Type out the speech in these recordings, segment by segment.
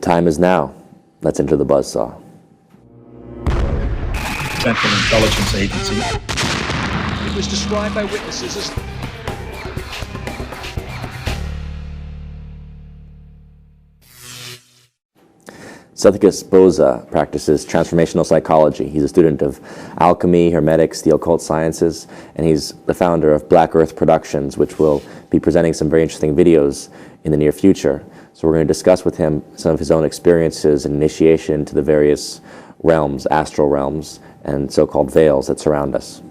time is now. Let's enter the Buzzsaw. Central Intelligence Agency. It was described by witnesses as... Sethikus Boza practices transformational psychology. He's a student of alchemy, hermetics, the occult sciences, and he's the founder of Black Earth Productions, which will be presenting some very interesting videos in the near future. So we're going to discuss with him some of his own experiences and initiation to the various realms, astral realms, and so-called veils that surround us.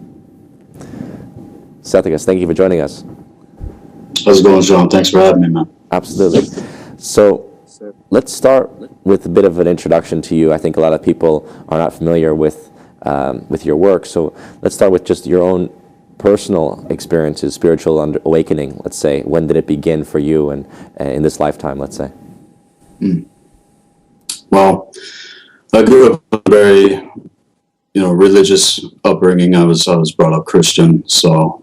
Sethikus, thank you for joining us. How's it going, John? Thanks for having me, man. Absolutely. So let's start with a bit of an introduction to you. I think a lot of people are not familiar with your work. So let's start with just your own personal experiences, spiritual awakening, let's say. When did it begin for you and in this lifetime, let's say? Well, I grew up in a very, religious upbringing. I was brought up Christian, so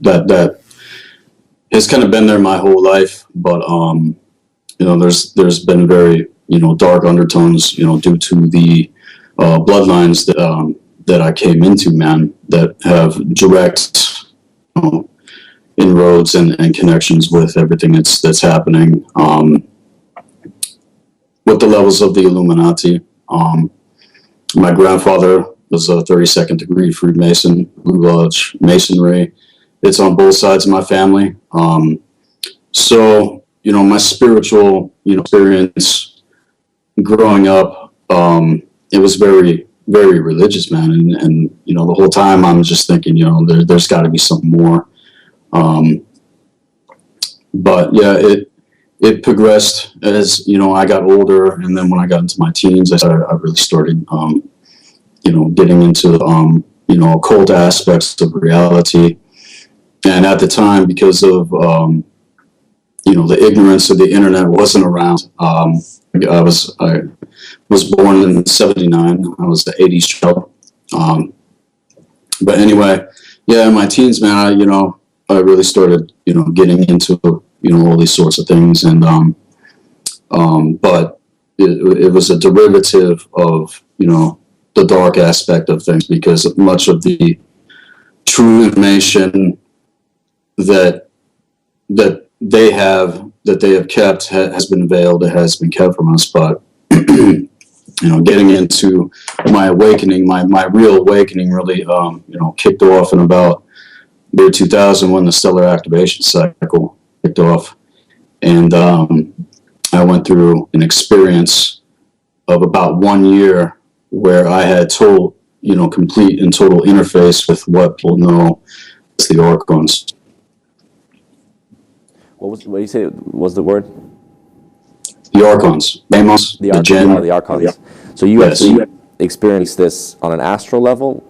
that has kind of been there my whole life. But there's been very dark undertones, due to the bloodlines that I came into, man, that have direct inroads and connections with everything that's happening with the levels of the Illuminati. My grandfather was a 32nd degree Freemason, Blue Lodge Masonry. It's on both sides of my family. So, my spiritual, experience growing up, it was very, very religious, man. And the whole time I'm just thinking, there's got to be something more. But yeah, it progressed as, I got older. And then when I got into my teens, I really started, getting into, occult aspects of reality. And at the time, because of, the ignorance of the internet wasn't around. I was born in '79. I was the '80s child. But anyway, yeah, in my teens, man, I really started, getting into, all these sorts of things. And, but it was a derivative of, the dark aspect of things, because much of the true information that they have kept has been veiled. It has been kept from us. But getting into my awakening, my real awakening really kicked off in about year 2000 when the stellar activation cycle kicked off. And I went through an experience of about 1 year where I had complete and total interface with what people know as the Archons. What did you say was the word? The Archons. The Archons. Yeah. So you actually experienced this on an astral level?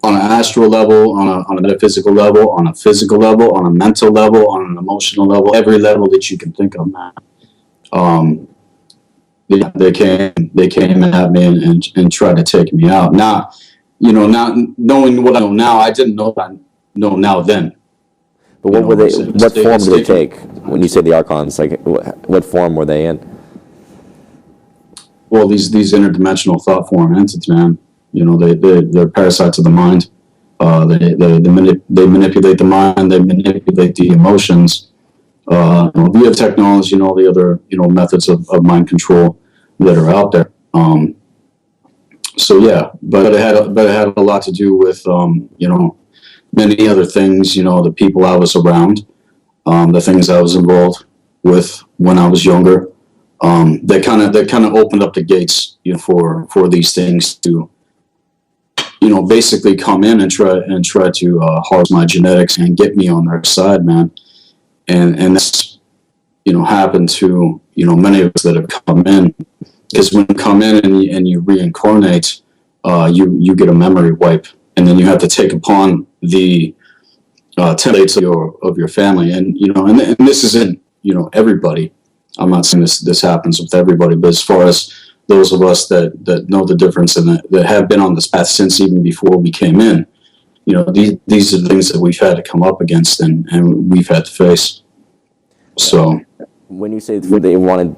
On an astral level, on a metaphysical level, on a physical level, on a mental level, on an emotional level, every level that you can think of, man. They came at me and tried to take me out. Now, not knowing what I know now, I didn't know what I know now then. But what were they? What form did they take? When you say the Archons, like what form were they in? Well, these interdimensional thought form entities, man. They're parasites of the mind. They manipulate the mind. They manipulate the emotions. Via technology and all the other methods of mind control that are out there. So yeah, but it had a lot to do with many other things, the people I was around, the things I was involved with when I was younger. They kind of opened up the gates, for these things to, basically come in and try to harvest my genetics and get me on their side, man. And that's, happened to, many of us that have come in, because when you come in and you reincarnate, you get a memory wipe. And then you have to take upon the templates of your family, and and this isn't everybody. I'm not saying this happens with everybody, but as far as those of us that know the difference and that have been on this path since even before we came in, these are the things that we've had to come up against and we've had to face. So when you say they wanted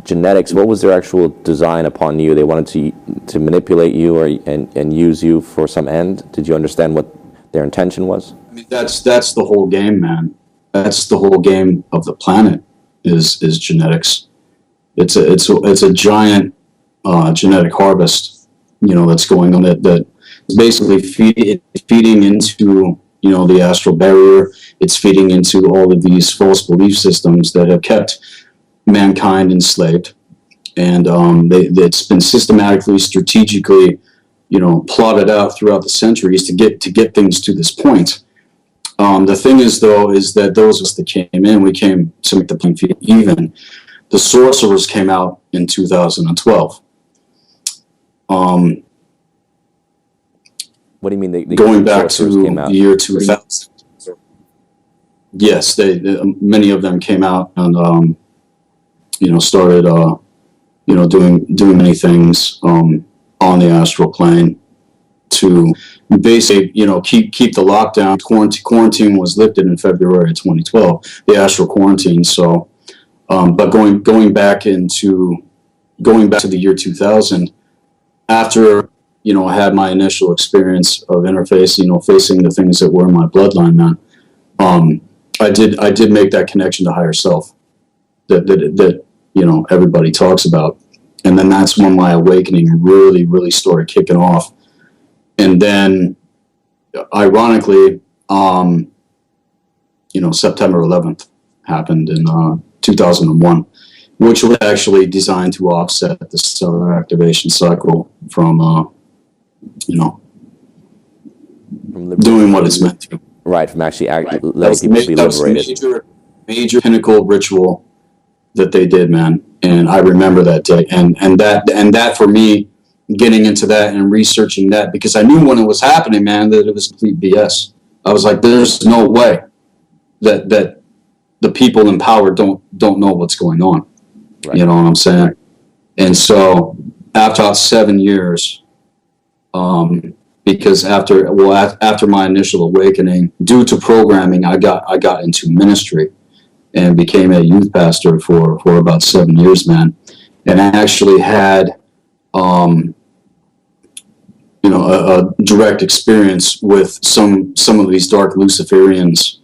genetics, what was their actual design upon you? They wanted to manipulate you and use you for some end? Did you understand what their intention was? I mean, that's the whole game, man. That's the whole game of the planet is genetics. It's a giant genetic harvest, that's going on that is basically feeding into the astral barrier. It's feeding into all of these false belief systems that have kept mankind enslaved, and it's been systematically, strategically, plotted out throughout the centuries to get things to this point. The thing is, though, is that those of us that came in, we came to make the playing field even. The sorcerers came out in 2012. What do you mean? Going back to the year 2000. Yes, many of them came out and started doing many things on the astral plane to basically keep the lockdown. Quarantine was lifted in February of 2012, the astral quarantine. So, but going back to the year 2000, after I had my initial experience of interface, facing the things that were in my bloodline, man. I did make that connection to higher self that everybody talks about, and then that's when my awakening really started kicking off. And then, ironically, September 11th happened in 2001, which was actually designed to offset the stellar activation cycle from doing what it's meant to. Right, from actually letting people be liberated. That was major pinnacle ritual that they did, man. And I remember that day, and that for me, getting into that and researching that, because I knew when it was happening, man, that it was complete BS. I was like, there's no way that the people in power don't know what's going on. Right. You know what I'm saying? And so after 7 years, because after my initial awakening, due to programming, I got into ministry and became a youth pastor for about 7 years, man. And I actually had a direct experience with some of these dark Luciferians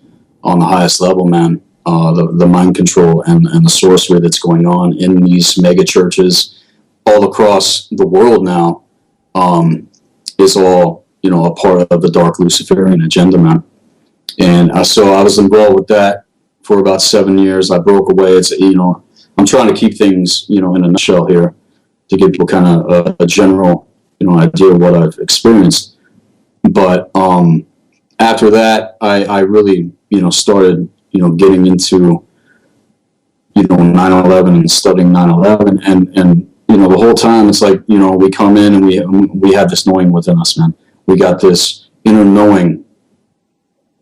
on the highest level, man. The mind control and the sorcery that's going on in these mega churches all across the world now is all, a part of the dark Luciferian agenda, man. And so I was involved with that for about 7 years. I broke away. It's, I'm trying to keep things, in a nutshell here to give people kind of a general, idea of what I've experienced. But after that, I really, started, getting into, 9/11 and studying 9/11. And the whole time it's like, we come in and we have this knowing within us, man. We got this inner knowing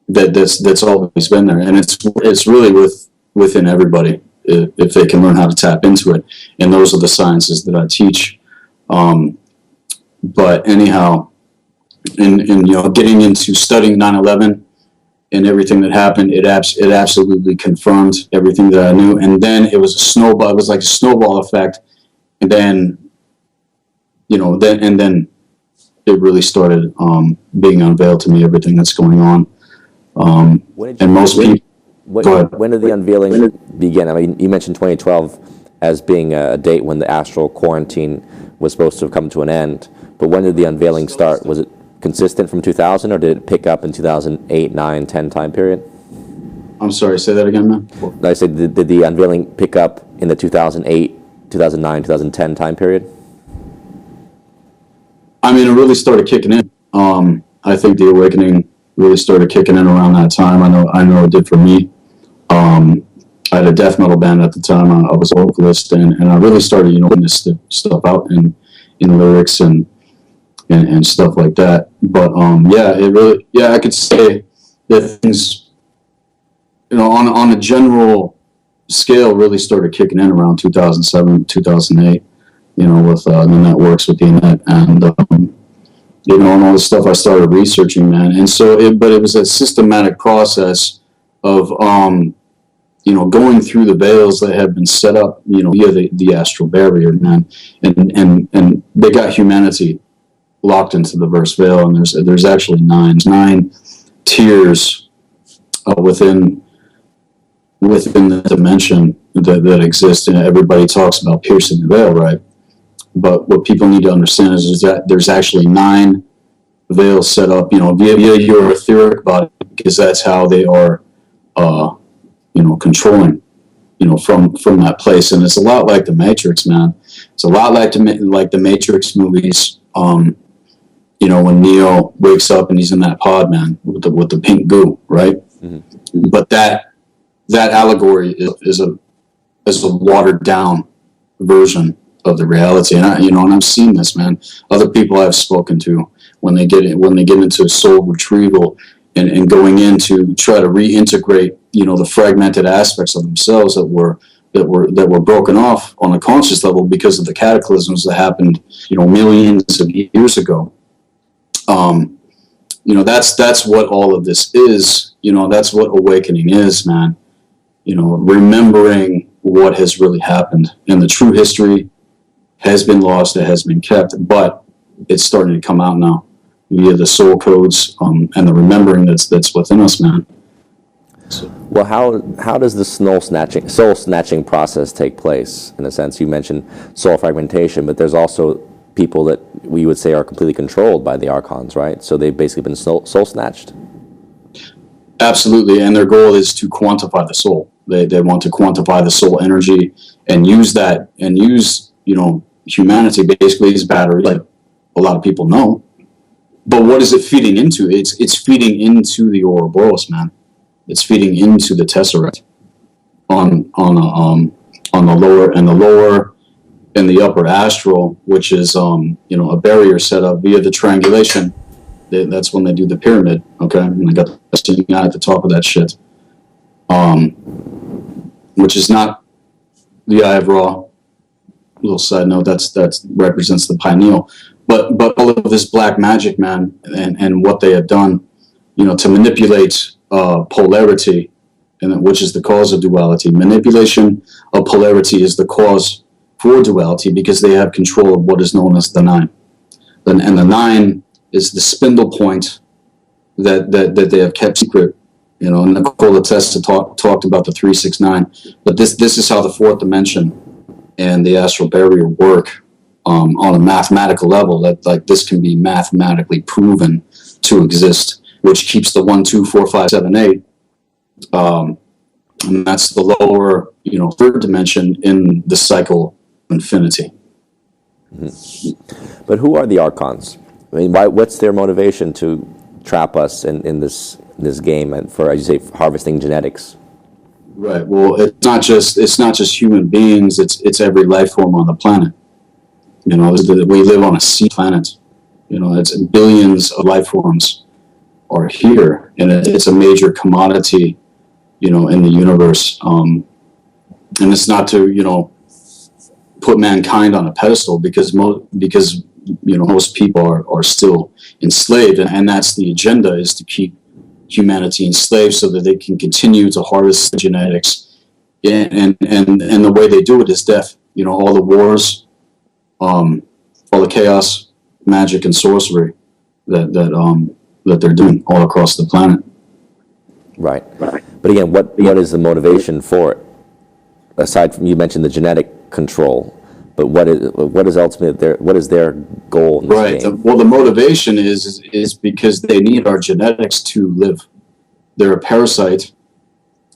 that's always been there. And it's really within everybody if they can learn how to tap into it. And those are the sciences that I teach. But anyhow, in getting into studying 9/11 and everything that happened, it absolutely confirmed everything that I knew. And then it was a snowball. It was like a snowball effect. And then, then it really started being unveiled to me, everything that's going on. And most people. When did the unveiling begin? I mean, you mentioned 2012 as being a date when the astral quarantine was supposed to have come to an end. But when did the unveiling start? Was it consistent from 2000, or did it pick up in 2008, 9, 10 time period? I'm sorry, say that again, man. I said, did the unveiling pick up in the 2008, 2009, 2010 time period? I mean, it really started kicking in. I think the awakening really started kicking in around that time. I know it did for me. I had a death metal band at the time. I was a vocalist, and I really started, putting this stuff out in lyrics and stuff like that. But I could say that things, on a general scale, really started kicking in around 2007, 2008. With the networks, with the internet, and and all the stuff I started researching, man. And so, but it was a systematic process of going through the veils that have been set up, via the astral barrier, man, and they got humanity locked into the verse veil, and there's actually nine tiers within the dimension that exists, and everybody talks about piercing the veil, right? But what people need to understand is that there's actually 9 veils set up, via your etheric body, because that's how they are, controlling, from that place. And it's a lot like the Matrix, man. It's a lot like the Matrix movies. When Neo wakes up and he's in that pod, man, with the pink goo, right? Mm-hmm. But that allegory is a watered down version of the reality. And I've seen this, man. Other people I've spoken to, when they get into soul retrieval and going in to try to reintegrate, the fragmented aspects of themselves that were broken off on a conscious level because of the cataclysms that happened, millions of years ago. That's what all of this is. That's what awakening is, man. Remembering what has really happened, and the true history has been lost, it has been kept, but it's starting to come out now via the soul codes, and the remembering that's within us, man. So. Well, how does the soul snatching process take place? In a sense, you mentioned soul fragmentation, but there's also people that we would say are completely controlled by the Archons, right? So they've basically been soul snatched. Absolutely, and their goal is to quantify the soul. They want to quantify the soul energy and use that, and use humanity basically as battery, like a lot of people know. But what is it feeding into? It's feeding into the Ouroboros, man. It's feeding into the Tesseract on the lower and the upper astral, which is a barrier set up via the triangulation. That's when they do the pyramid, okay? And they got the sitting guy at the top of that shit, which is not the Eye of Ra. Little side note, that represents the pineal. But all of this black magic, man, and what they have done, to manipulate polarity, and which is the cause of duality. Manipulation of polarity is the cause for duality, because they have control of what is known as the 9. And the 9 is the spindle point that they have kept secret. And Nikola Tesla talked about the 369. But this is how the 4th dimension and the astral barrier work on a mathematical level. That this can be mathematically proven to exist, which keeps the 1, 2, 4, 5, 7, 8. And that's the lower, 3rd dimension in the cycle of infinity. Mm-hmm. But who are the Archons? I mean, what's their motivation to trap us in this game, and for, as you say, harvesting genetics? Right. Well, it's not just human beings. It's every life form on the planet. We live on a sea planet. It's billions of life forms are here, and it's a major commodity, in the universe. And it's not to, put mankind on a pedestal, because most people are still enslaved, and that's the agenda, is to keep humanity enslaved so that they can continue to harvest the genetics. And the way they do it is death. All the wars, all the chaos, magic, and sorcery that they're doing all across the planet. Right. But again, what is the motivation for it? Aside from, you mentioned the genetic control, but what is ultimately what is their goal in this game? Well, the motivation is because they need our genetics to live. They're a parasite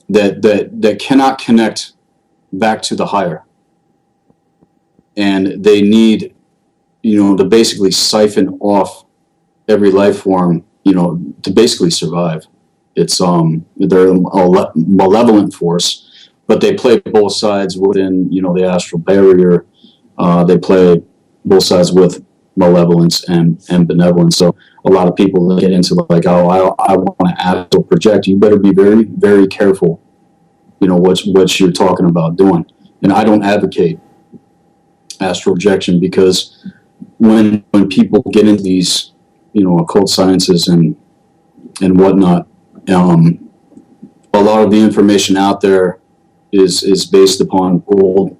that cannot connect back to the higher, and they need, to basically siphon off every life form, to basically survive. It's they're a malevolent force, but they play both sides within, the astral barrier. They play both sides with malevolence and benevolence. So a lot of people get into I want to astral project. You better be very, very careful, what you're talking about doing. And I don't advocate astral projection, because when people get into these, occult sciences and whatnot, a lot of the information out there is based upon old,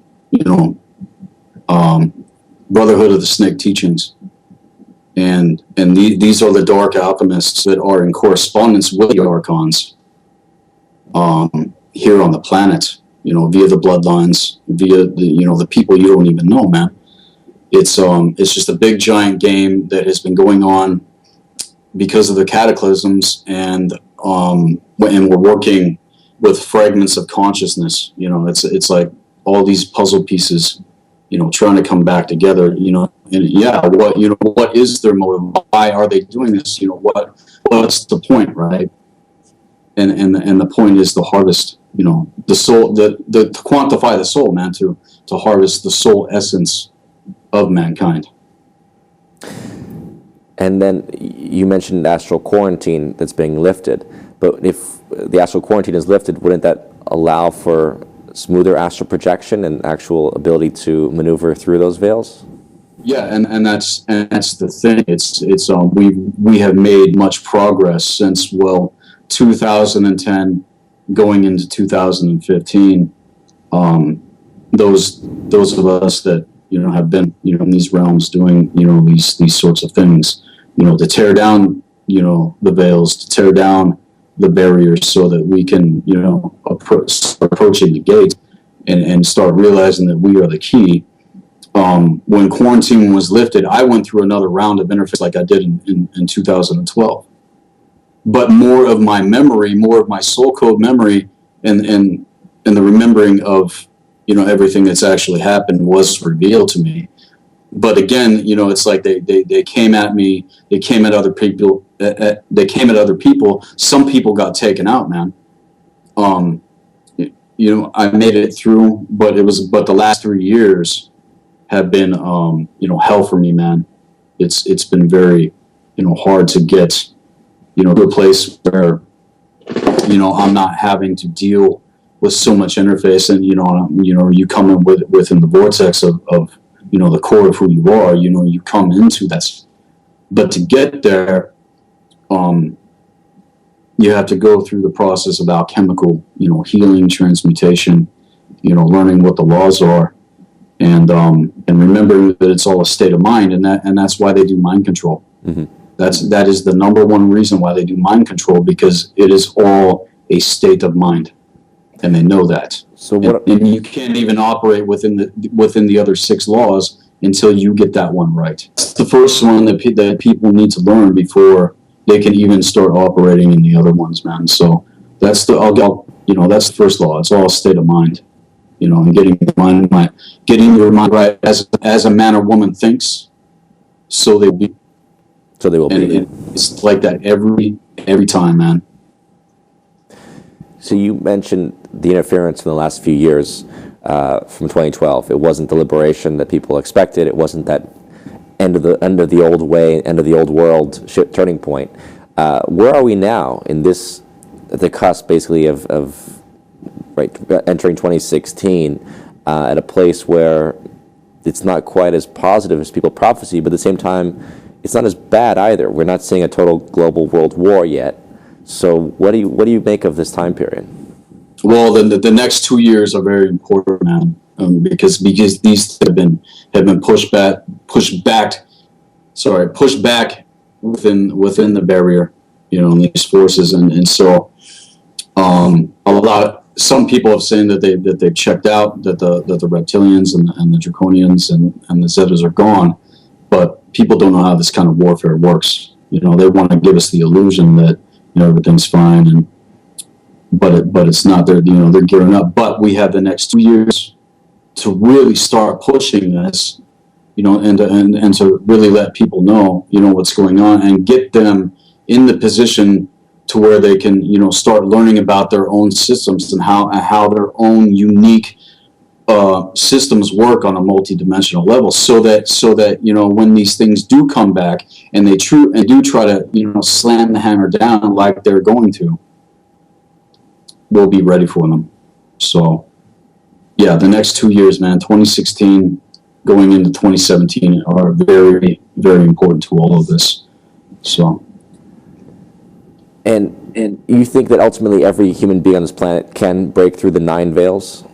Brotherhood of the Snake teachings. And these are the dark alchemists that are in correspondence with the Archons here on the planet, via the bloodlines, via the people you don't even know, man. It's just a big giant game that has been going on because of the cataclysms, and we're working with fragments of consciousness. It's like all these puzzle pieces, trying to come back together. And what is their motive? Why are they doing this? What's the point, right? And the point is to harvest, the soul, to quantify the soul, man, to harvest the soul essence of mankind. And then you mentioned astral quarantine that's being lifted, but if the astral quarantine is lifted, wouldn't that allow for smoother astral projection and actual ability to maneuver through those veils? Yeah, and that's the thing. It's we have made much progress since 2010 going into 2015. Those of us that have been in these realms doing these sorts of things, to tear down the veils, to tear down the barriers, so that we can approaching the gate and start realizing that we are the key. When quarantine was lifted, I went through another round of interface like I did in 2012. But more of my memory, more of my soul code memory, and the remembering of everything that's actually happened was revealed to me. But again, it's like they came at me, they came at other people, Some people got taken out, man. I made it through, but the last 3 years have been hell for me, man. It's been very hard to get to a place where I'm not having to deal with so much interface, and you come in within the vortex of the core of who you are. You come into that, but to get there, you have to go through the process of alchemical healing, transmutation, learning what the laws are, and remembering that it's all a state of mind, and that's why they do mind control. Mm-hmm. That is the number one reason why they do mind control, because it is all a state of mind, and they know that. So and you can't even operate within the other 6 laws until you get that one right. It's the first one that people need to learn before they can even start operating in the other ones, man. So that's that's the first law. It's all a state of mind, and getting your mind right as a man or woman thinks, so they will be. So they will be. It's like that every time, man. So you mentioned the interference in the last few years from 2012. It wasn't the liberation that people expected. It wasn't that end of the old way, end of the old world turning point. Where are we now in this, at the cusp, basically, of entering 2016 at a place where it's not quite as positive as people prophesy, but at the same time, it's not as bad either. We're not seeing a total global world war yet. So what do you make of this time period? Well, the next 2 years are very important, man, because these have been pushed back within the barrier, and these forces, and so some people have saying that they've checked out, that the reptilians and the draconians and the Zetas are gone, but people don't know how this kind of warfare works. They want to give us the illusion that everything's fine, but it's not. They're gearing up. But we have the next 2 years to really start pushing this, and to really let people know, what's going on, and get them in the position to where they can, start learning about their own systems and how their own unique systems work on a multi-dimensional level, so that when these things do come back and they do try to slam the hammer down like they're going to, we'll be ready for them. So yeah, the next 2 years, man, 2016 going into 2017 are very, very important to all of this. So and you think that ultimately every human being on this planet can break through the 9 veils?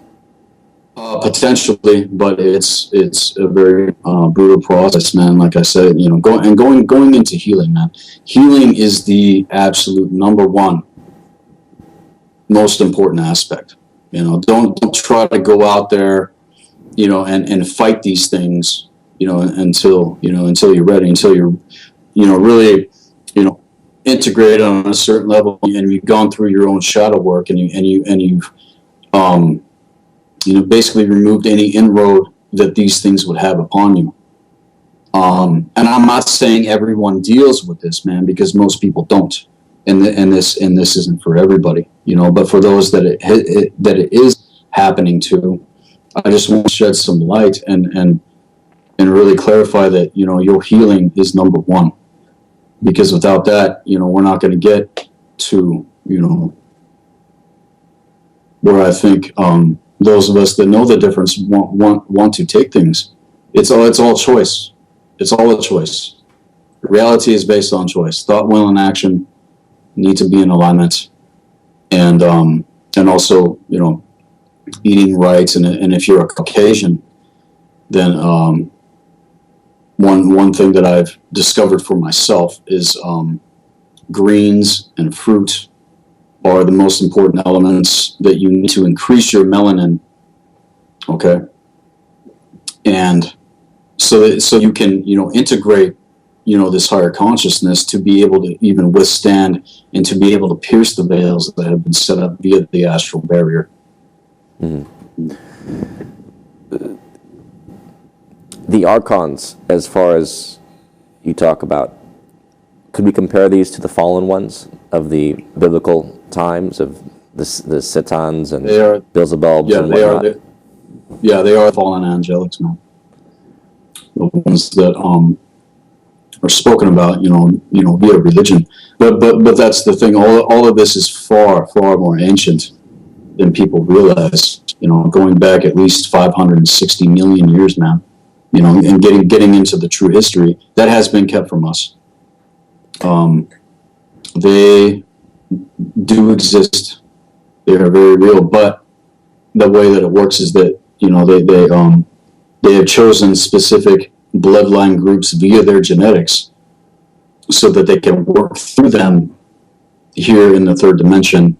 Potentially, but it's a very brutal process, man. Like I said, going into healing, man. Healing is the absolute number one most important aspect. Don't try to go out there, and fight these things, until you're ready, until you're, really, integrated on a certain level, and you've gone through your own shadow work, and you've basically removed any inroad that these things would have upon you. And I'm not saying everyone deals with this, man, because most people don't. And this isn't for everybody, but for those that it is happening to, I just want to shed some light and really clarify that, your healing is number one, because without that, we're not going to get to, where I think, those of us that know the difference want to take things. It's all choice. It's all a choice. Reality is based on choice. Thought, will, and action need to be in alignment, and also eating right. And if you're a Caucasian, then one thing that I've discovered for myself is greens and fruit are the most important elements that you need to increase your melanin. Okay, and so you can integrate this higher consciousness to be able to even withstand and to be able to pierce the veils that have been set up via the astral barrier. Mm-hmm. The Archons, as far as you talk about, could we compare these to the fallen ones of the biblical times, of the Satans and Beelzebubs and whatnot? They are fallen angelics, man. The ones that are spoken about, via religion. But that's the thing. All of this is far, far more ancient than people realize. Going back at least 560 million years, man. And getting into the true history that has been kept from us. They do exist. They are very real. But the way that it works is that they have chosen specific bloodline groups via their genetics, so that they can work through them here in the third dimension,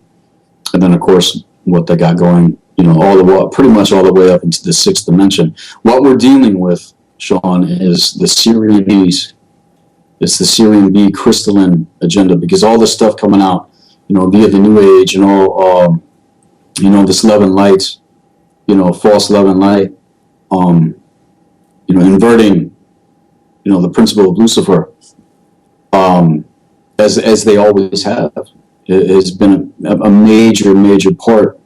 and then of course what they got going, pretty much all the way up into the sixth dimension. What we're dealing with, Sean, is the Syrian bees. It's the Syrian bee crystalline agenda, because all this stuff coming out, via the New Age and all, this love and light, false love and light, inverting, the principle of Lucifer, as they always have. It has been a major part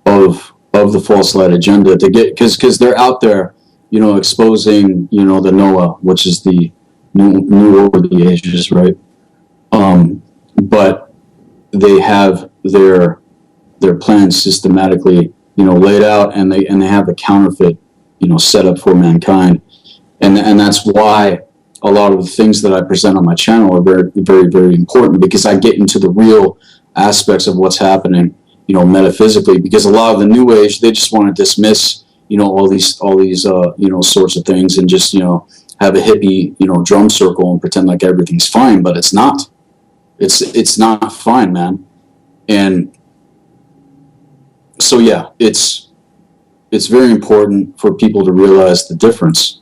of the false light agenda to get, because they're out there, exposing, the Noah, which is the new over the ages, right? But they have their plans systematically, laid out, and they have the counterfeit, set up for mankind, and that's why a lot of the things that I present on my channel are very, very, very important, because I get into the real aspects of what's happening, metaphysically. Because a lot of the New Age, they just want to dismiss, all these sorts of things, and just have a hippie, drum circle and pretend like everything's fine, but it's not. It's not fine, man. And so yeah, it's very important for people to realize the difference,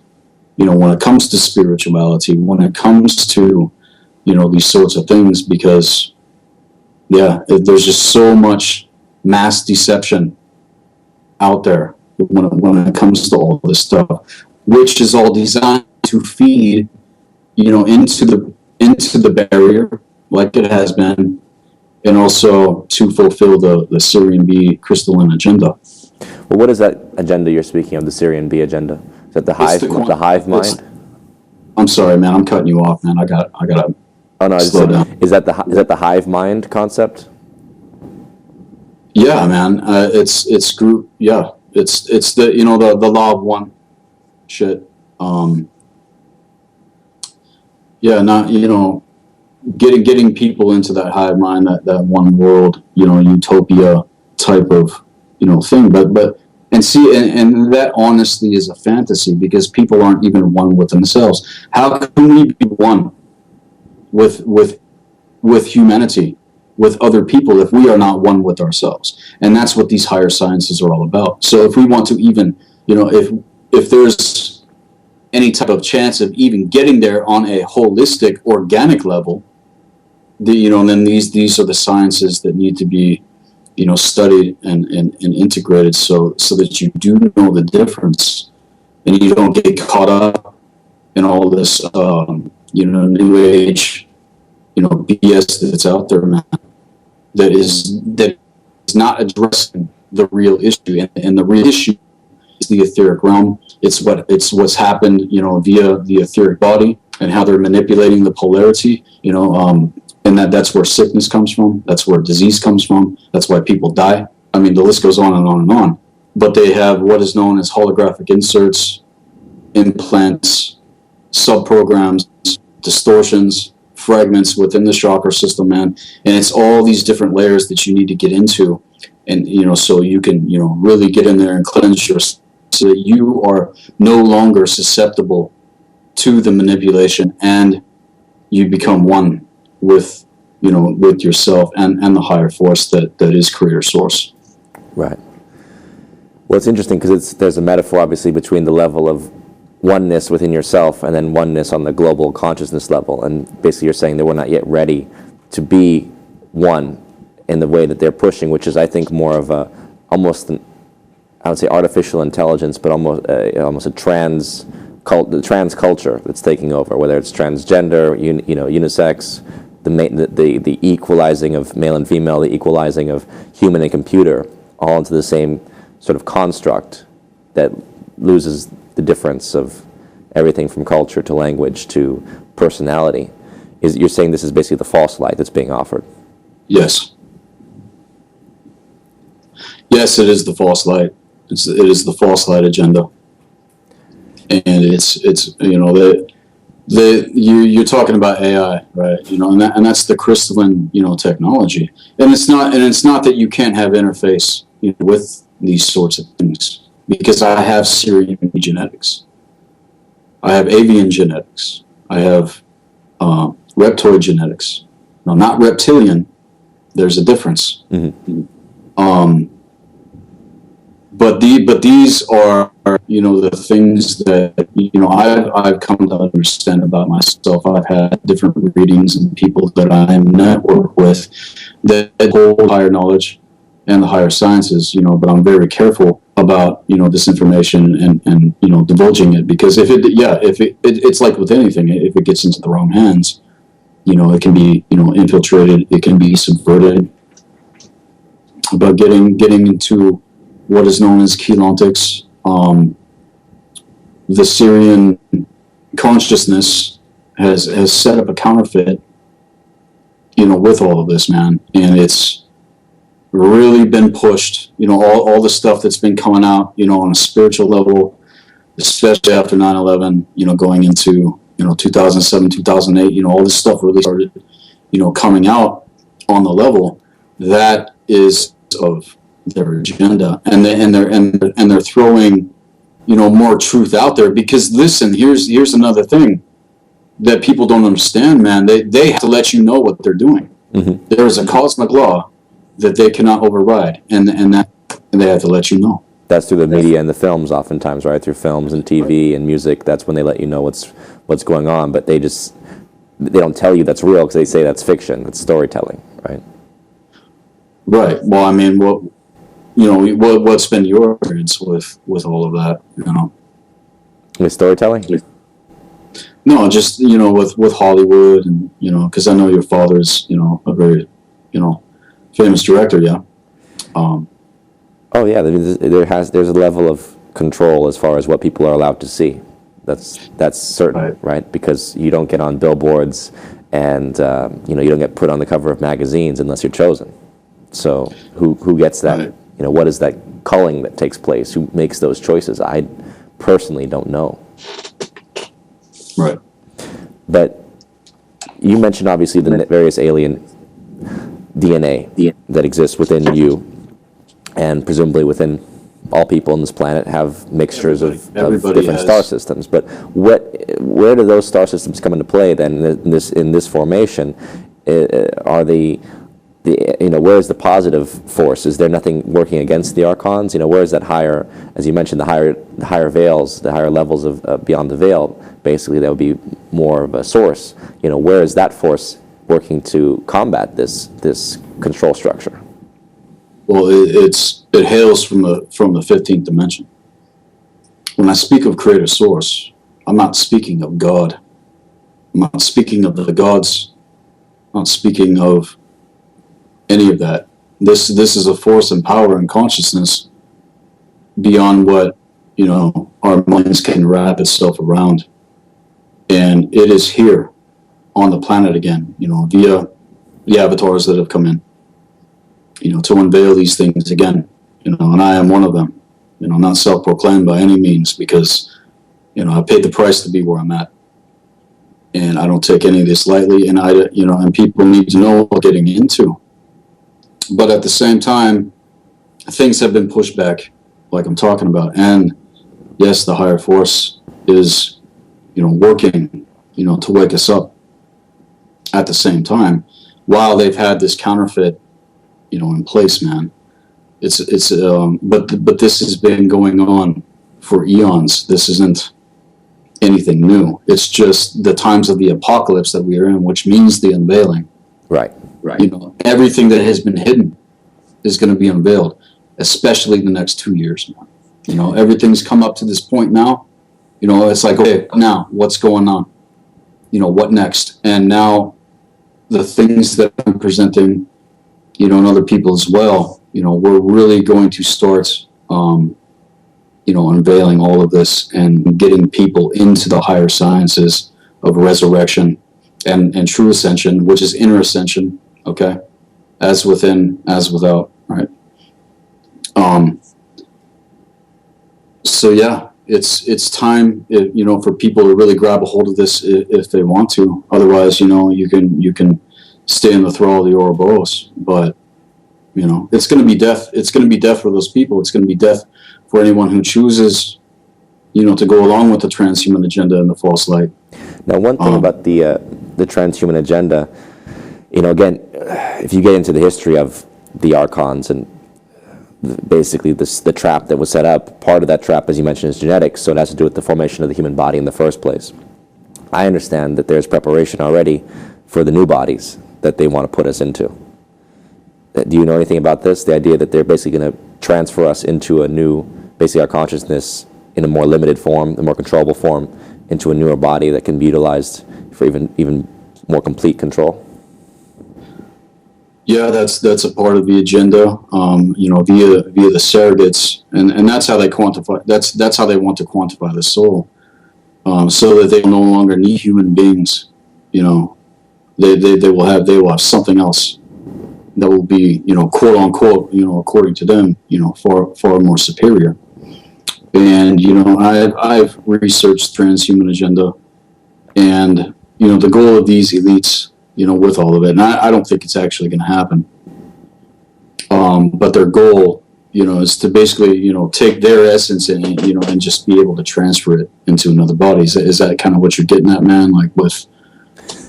when it comes to spirituality, when it comes to, these sorts of things, because there's just so much mass deception out there when it comes to all this stuff, which is all designed to feed, into the barrier, like it has been, and also to fulfill the Syrian bee crystalline agenda. Well, what is that agenda you're speaking of, the Syrian bee agenda? Is that the hive mind? I'm sorry, man. I'm cutting you off, man. I gotta. Oh no, slow down. Is that the hive mind concept? Yeah, man. It's group. Yeah, it's the the law of one shit. Getting people into that hive mind, that one world, utopia type of thing. But And see, and that honestly is a fantasy, because people aren't even one with themselves. How can we be one with humanity, with other people, if we are not one with ourselves? And that's what these higher sciences are all about. So if we want to even, if there's any type of chance of even getting there on a holistic, organic level, then these are the sciences that need to be studied and integrated, so that you do know the difference, and you don't get caught up in all this new age BS that's out there, man, that is not addressing the real issue. And the real issue is the etheric realm. It's what's happened via the etheric body, and how they're manipulating the polarity, and that's where sickness comes from. That's where disease comes from. That's why people die. I mean, the list goes on and on and on. But they have what is known as holographic inserts, implants, subprograms, distortions, fragments within the chakra system, man. And it's all these different layers that you need to get into, and so you can really get in there and cleanse yourself, so that you are no longer susceptible to the manipulation, and you become one with yourself and the higher force that is creator source. Right. Well, it's interesting because there's a metaphor obviously between the level of oneness within yourself and then oneness on the global consciousness level, and basically you're saying that we're not yet ready to be one in the way that they're pushing, which is, I think, more of I would say artificial intelligence, but almost a trans culture that's taking over, whether it's transgender, unisex, the equalizing of male and female, the equalizing of human and computer, all into the same sort of construct that loses the difference of everything from culture to language to personality. You're saying this is basically the false light that's being offered? Yes. Yes, it is the false light. It is the false light agenda, and it's you're talking about AI, right? And that's the crystalline technology, and it's not that you can't have interface with these sorts of things, because I have Syrian genetics, I have avian genetics, I have reptoid genetics. No, not reptilian. There's a difference. Mm-hmm. But these are the things that I've come to understand about myself. I've had different readings and people that I network with that hold higher knowledge and the higher sciences. But I'm very careful about this information and divulging it, because it's like with anything, if it gets into the wrong hands, it can be infiltrated, it can be subverted. But getting into what is known as Keylontics, the Syrian consciousness has set up a counterfeit, with all of this, man, and it's really been pushed. All the stuff that's been coming out, on a spiritual level, especially after 9/11, going into 2007, 2008, all this stuff really started, coming out on the level that is of their agenda, and they're throwing more truth out there, because listen, here's another thing that people don't understand, man. They have to let you know what they're doing. Mm-hmm. There is a cosmic law that they cannot override, and they have to let you know. That's through the media and the films, oftentimes, right? Through films and TV and music. That's when they let you know what's going on, but they don't tell you that's real, because they say that's fiction, it's storytelling, right? Right. Well, I mean, what's been your experience with all of that? With storytelling? No, just with Hollywood, and because I know your father's a very famous director. Yeah. Oh yeah, there's a level of control as far as what people are allowed to see. That's certain, right? Because you don't get on billboards, and you don't get put on the cover of magazines unless you're chosen. So who gets that? Right. What is that culling that takes place? Who makes those choices? I personally don't know. Right. But you mentioned obviously the various alien DNA that exists within you, and presumably within all people on this planet have mixtures of Everybody different has. star systems. But where do those star systems come into play then in this formation? Are where is the positive force? Is there nothing working against the Archons? Where is that higher, as you mentioned, the higher veils, the higher levels of beyond the veil? Basically, that would be more of a source. Where is that force working to combat this control structure? Well, it hails from the 15th dimension. When I speak of creator source, I'm not speaking of God. I'm not speaking of the gods. I'm not speaking of any of that. This is a force and power and consciousness beyond what our minds can wrap itself around, and it is here on the planet again. Via the avatars that have come in. To unveil these things again, and I am one of them, not self-proclaimed by any means, because, I paid the price to be where I'm at, and I don't take any of this lightly, and and people need to know what they're getting into. But at the same time, things have been pushed back, like I'm talking about, and yes, the higher force is, working, to wake us up at the same time, while they've had this counterfeit in place, man. But this has been going on for eons. This isn't anything new. It's just the times of the apocalypse that we are in, which means the unveiling. Right. Everything that has been hidden is going to be unveiled, especially in the next 2 years. Everything's come up to this point now. It's like, okay, now what's going on? What next? And now the things that I'm presenting, and other people as well, we're really going to start, unveiling all of this and getting people into the higher sciences of resurrection and true ascension, which is inner ascension, okay? As within, as without, right? So yeah, it's time, for people to really grab a hold of this if they want to. Otherwise, you can stay in the thrall of the Ouroboros, but it's going to be death. It's going to be death for those people. It's going to be death for anyone who chooses, to go along with the transhuman agenda and the false light. Now, one thing about the transhuman agenda, again, if you get into the history of the Archons and basically the trap that was set up, part of that trap, as you mentioned, is genetics, so it has to do with the formation of the human body in the first place. I understand that there's preparation already for the new bodies that they want to put us into. Do you know anything about this? The idea that they're basically going to transfer us into a new, basically our consciousness in a more limited form, a more controllable form, into a newer body that can be utilized for even more complete control? Yeah, that's a part of the agenda, via the surrogates, and that's how they quantify. That's how they want to quantify the soul, so that they no longer need human beings. They will have something else that will be, quote unquote, according to them, far more superior. And I've researched transhuman agenda, and the goal of these elites, with all of it, and I don't think it's actually going to happen. But their goal, is to basically, take their essence and just be able to transfer it into another body. Is that kind of what you're getting at, man? Like with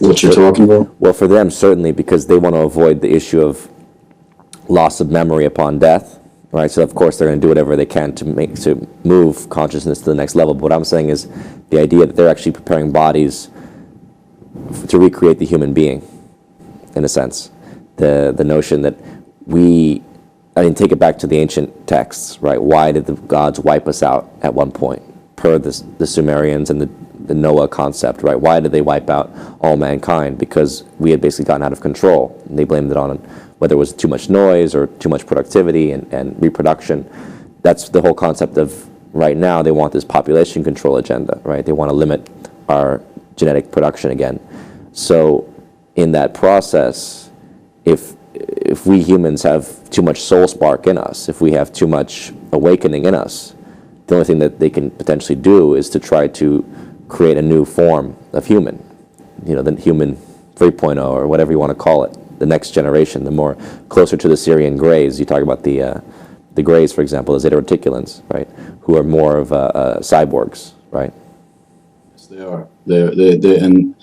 what you're talking about? Well, for them, certainly, because they want to avoid the issue of loss of memory upon death, right? So, of course, they're going to do whatever they can to move consciousness to the next level. But what I'm saying is the idea that they're actually preparing bodies to recreate the human being, in a sense. The notion that take it back to the ancient texts, right? Why did the gods wipe us out at one point? Per the Sumerians and the Noah concept, right? Why did they wipe out all mankind? Because we had basically gotten out of control. And they blamed it on whether it was too much noise or too much productivity and reproduction. That's the whole concept of right now. They want this population control agenda, right? They want to limit our genetic production again. So in that process, if we humans have too much soul spark in us, if we have too much awakening in us, the only thing that they can potentially do is to try to create a new form of human, the human 3.0 or whatever you want to call it, the next generation, the more closer to the Syrian Greys. You talk about the the Greys, for example, the Zeta Reticulans, right, who are more of cyborgs, right? Yes, they are. And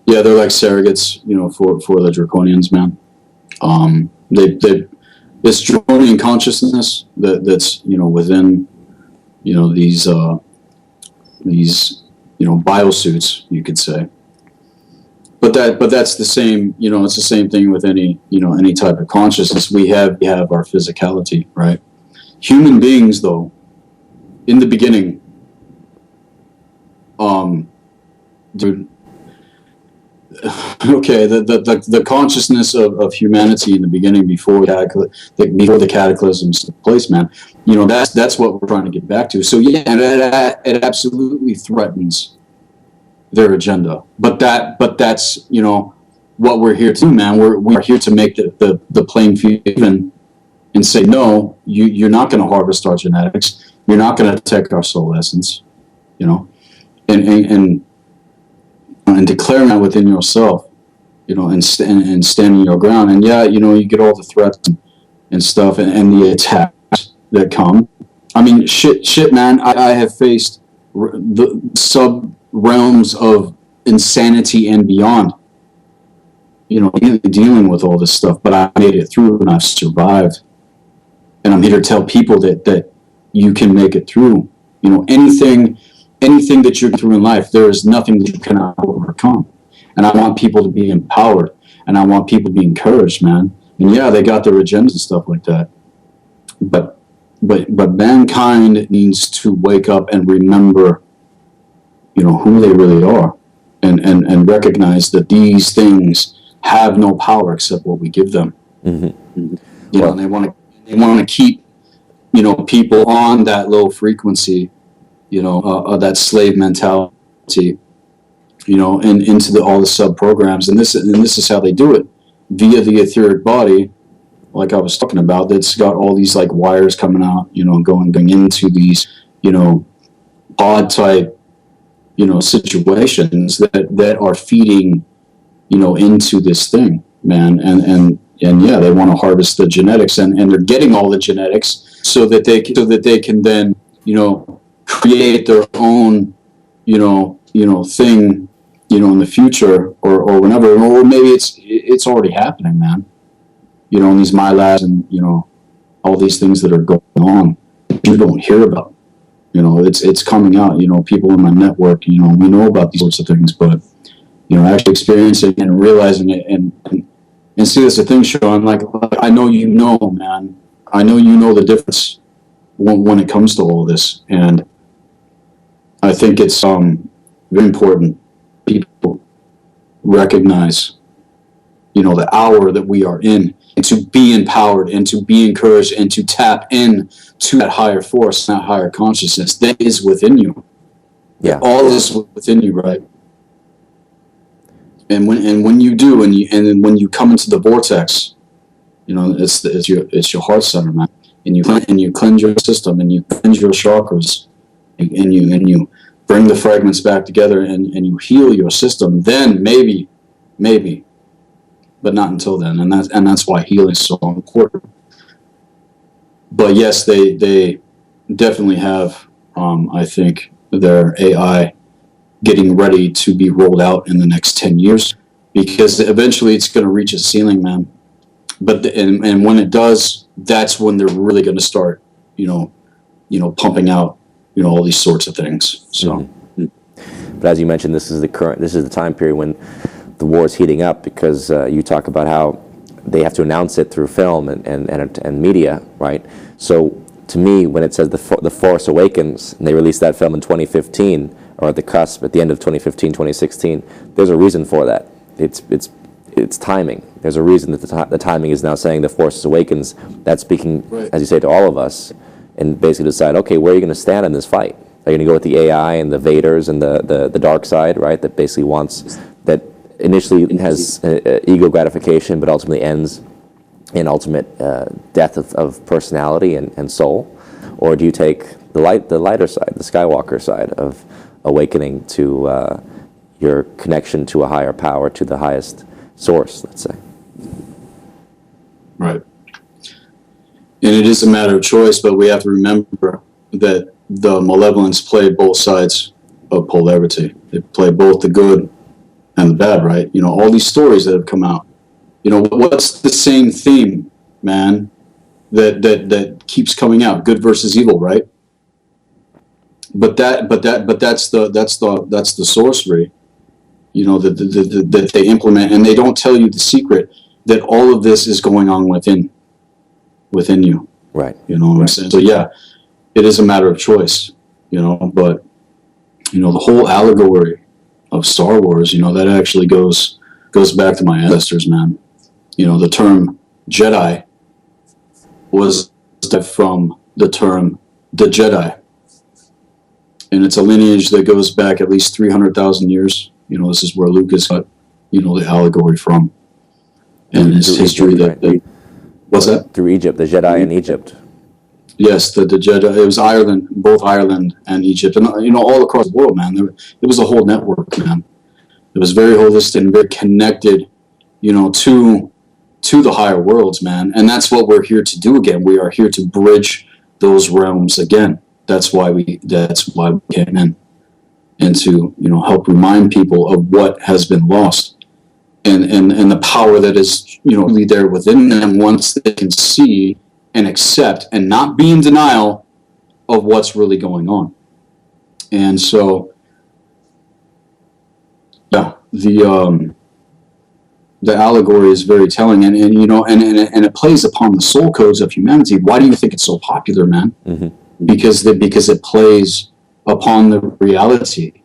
yeah, they're like surrogates, for the Draconians, man. This Draconian consciousness that's within these biosuits, you could say. But that's the same, it's the same thing with any type of consciousness. We have our physicality, right? Human beings, though, in the beginning, dude, okay, the consciousness of humanity in the beginning, before the cataclysms took place, man, that's what we're trying to get back to. So yeah, and it absolutely threatens their agenda, but that's what we're here to do, man. We're here to make the playing field even, and say, no, you're not going to harvest our genetics, you're not going to take our soul essence, and declaring that within yourself, and standing your ground. And yeah, you get all the threats and stuff, and the attacks that come. I mean, shit, man. I have faced the sub realms of insanity and beyond, dealing with all this stuff, but I made it through and I've survived. And I'm here to tell people that you can make it through. Anything that you're through in life, there is nothing that you cannot overcome. And I want people to be empowered, and I want people to be encouraged, man. And yeah, they got their agendas and stuff like that, but mankind needs to wake up and remember who they really are, and recognize that these things have no power except what we give them. Mm-hmm. And they want to keep people on that low frequency, that slave mentality, and into all the sub programs. And this is how they do it, via the etheric body, like I was talking about. That's got all these like wires coming out, going into these odd type situations that are feeding into this thing, man. And yeah, they want to harvest the genetics, and they're getting all the genetics so that they can then create their own thing in the future, or whenever, or maybe it's already happening, man, in these my labs and all these things that are going on you don't hear about. It's coming out. People in my network, we know about these sorts of things, but actually experiencing and realizing it, and see, that's the thing, Sean. Like, I know man. I know the difference when it comes to all this, and I think it's very important people recognize the hour that we are in, and to be empowered and to be encouraged and to tap in to that higher force, that higher consciousness that is within you. Yeah, all is within you, right? And when you do, and then when you come into the vortex, it's your heart center, man. And you cleanse your system, and you cleanse your chakras, and you bring the fragments back together, and you heal your system. Then maybe, but not until then. And that's why healing is so important. But yes, they definitely have, I think, their AI getting ready to be rolled out in the next 10 years, because eventually it's going to reach a ceiling, man. But and when it does, that's when they're really going to start, pumping out, all these sorts of things. So, But as you mentioned, this is the time period when the war is heating up, because you talk about how they have to announce it through film and media, right? So to me, when it says the Force Awakens, and they released that film in 2015, or at the cusp, at the end of 2015, 2016, there's a reason for that. It's timing. There's a reason that the timing is now saying the Force Awakens. That's speaking, right, as you say, to all of us, and basically decide, okay, where are you going to stand in this fight? Are you going to go with the AI and the Vaders and the dark side, right? That basically wants, that initially has ego gratification, but ultimately ends in ultimate death of personality and soul? Or do you take the lighter side, the Skywalker side of awakening to your connection to a higher power, to the highest source, let's say? Right. And it is a matter of choice, but we have to remember that the malevolence play both sides of polarity. They play both the good and the bad, right? You know, all these stories that have come out. You know, what's the same theme, man, that keeps coming out? Good versus evil, right? But that's the sorcery, you know, that they implement, and they don't tell you the secret that all of this is going on within you. Right. You know what I'm saying? So yeah, it is a matter of choice, you know, but you know, the whole allegory of Star Wars, you know, that actually goes back to my ancestors, man. You know, the term Jedi was from the term the Jedi. And it's a lineage that goes back at least 300,000 years. You know, this is where Lucas got, you know, the allegory from. And his history that what's that? Through Egypt, the Jedi in Egypt. Yes, the Jedi. It was Ireland, both Ireland and Egypt, and you know, all across the world, man. It was a whole network, man. It was very holistic and very connected, you know, to the higher worlds, man. And that's what we're here to do again. We are here to bridge those realms again. That's why we came in, and to, you know, help remind people of what has been lost, and the power that is, you know, really there within them once they can see and accept and not be in denial of what's really going on. And so, yeah, the allegory is very telling, and you know, and it plays upon the soul codes of humanity. Why do you think it's so popular, man? Mm-hmm. Because it plays upon the reality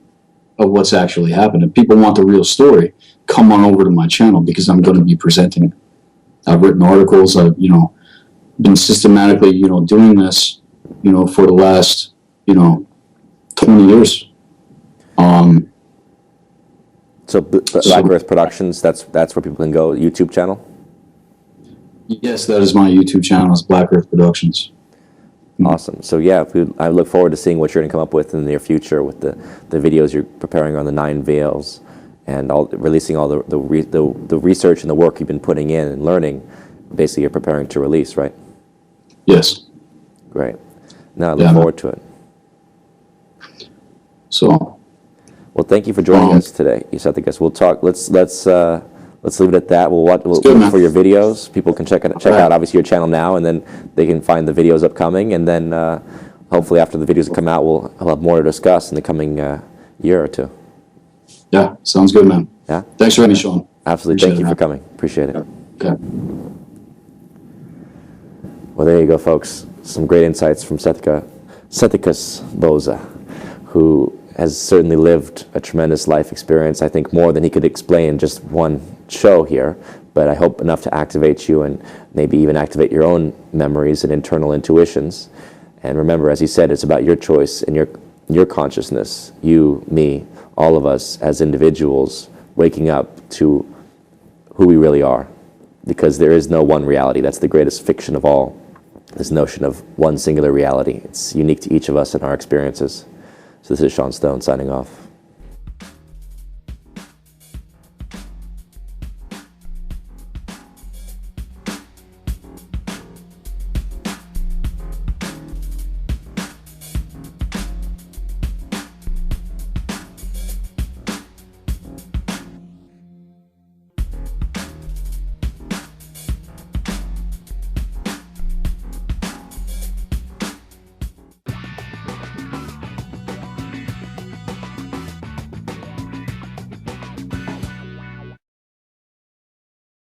of what's actually happened. If people want the real story, come on over to my channel, because I'm going to be presenting. I've written articles. I've, you know, been systematically, you know, doing this, you know, for the last, you know, 20 years. So Black Earth Productions, that's where people can go. YouTube channel? Yes, that is my YouTube channel. It's Black Earth Productions. Awesome. So yeah, I look forward to seeing what you're going to come up with in the near future with the videos you're preparing on the 9 veils, and releasing all the research and the work you've been putting in and learning. Basically, you're preparing to release, right? Yes. Great. Now I look forward to it. So, well, thank you for joining us today, Sethikus. We'll talk. Let's leave it at that. We'll look for your videos. People can check out obviously your channel now, and then they can find the videos upcoming, and then hopefully after the videos come out, we'll have more to discuss in the coming year or two. Yeah, sounds good, man. Yeah. Thanks for having me, Sean. Absolutely. Thank you for coming. Appreciate it. Okay. Well, there you go, folks. Some great insights from Sethikus Boza, who has certainly lived a tremendous life experience. I think more than he could explain in just one show here, but I hope enough to activate you and maybe even activate your own memories and internal intuitions. And remember, as he said, it's about your choice and your consciousness, you, me, all of us as individuals waking up to who we really are. Because there is no one reality. That's the greatest fiction of all. This notion of one singular reality. It's unique to each of us and our experiences. So this is Sean Stone signing off.